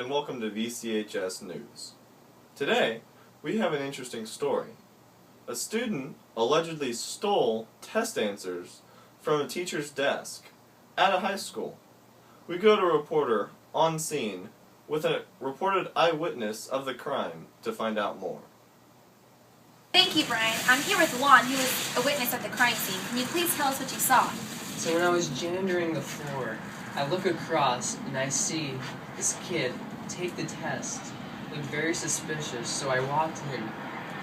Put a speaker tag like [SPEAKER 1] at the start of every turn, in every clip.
[SPEAKER 1] and welcome to VCHS News. Today, we have an interesting story. A student allegedly stole test answers from a teacher's desk at a high school. We go to a reporter on scene with a reported eyewitness of the crime to find out more.
[SPEAKER 2] Thank you, Brian. I'm here with Juan, who was a witness at the crime scene. Can you please tell us what you saw?
[SPEAKER 3] So when I was janitouring the floor, I look across and I see this kid take the test. He looked very suspicious, so I walked in.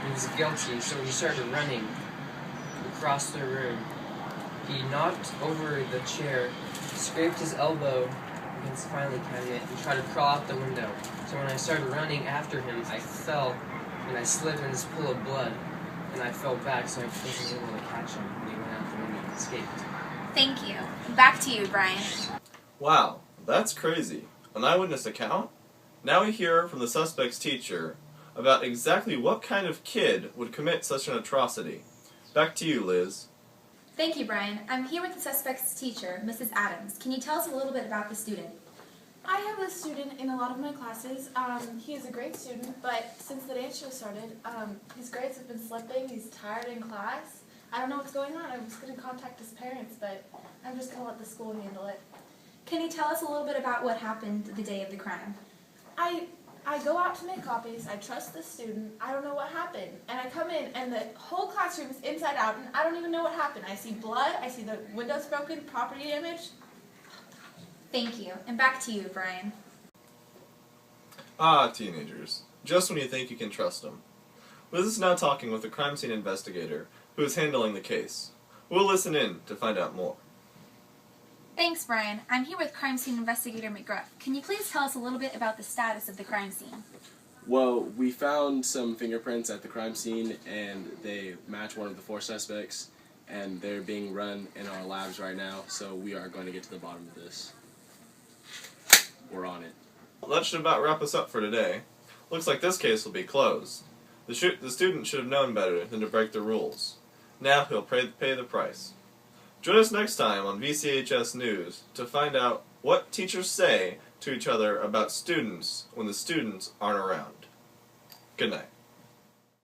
[SPEAKER 3] He was guilty, so he started running across the room. He knocked over the chair, scraped his elbow against the filing cabinet, and tried to crawl out the window. So when I started running after him, I fell, and I slipped in this pool of blood, and I fell back, so I wasn't able to catch him when he went out the window and escaped.
[SPEAKER 2] Thank you. Back to you, Brian.
[SPEAKER 1] Wow, that's crazy. An eyewitness account? Now we hear from the suspect's teacher about exactly what kind of kid would commit such an atrocity. Back to you, Liz.
[SPEAKER 2] Thank you, Brian. I'm here with the suspect's teacher, Mrs. Adams. Can you tell us a little bit about the student?
[SPEAKER 4] I have a student in a lot of my classes. He is a great student, but since the dance show started, his grades have been slipping. He's tired in class. I don't know what's going on. I was going to contact his parents, but I'm just going to let the school handle it.
[SPEAKER 2] Can you tell us a little bit about what happened the day of the crime?
[SPEAKER 4] I go out to make copies. I trust the student. I don't know what happened. And I come in, and the whole classroom is inside out, and I don't even know what happened. I see blood. I see the windows broken, property damage.
[SPEAKER 2] Thank you. And back to you, Brian.
[SPEAKER 1] Ah, teenagers. Just when you think you can trust them. Liz is now talking with a crime scene investigator who is handling the case. We'll listen in to find out more.
[SPEAKER 2] Thanks, Brian. I'm here with crime scene investigator McGruff. Can you please tell us a little bit about the status of the crime scene?
[SPEAKER 5] Well, we found some fingerprints at the crime scene, and they match one of the 4 suspects, and they're being run in our labs right now, so we are going to get to the bottom of this. We're on it.
[SPEAKER 1] That should about wrap us up for today. Looks like this case will be closed. The student should have known better than to break the rules. Now he'll pay the price. Join us next time on VCHS News to find out what teachers say to each other about students when the students aren't around. Good night.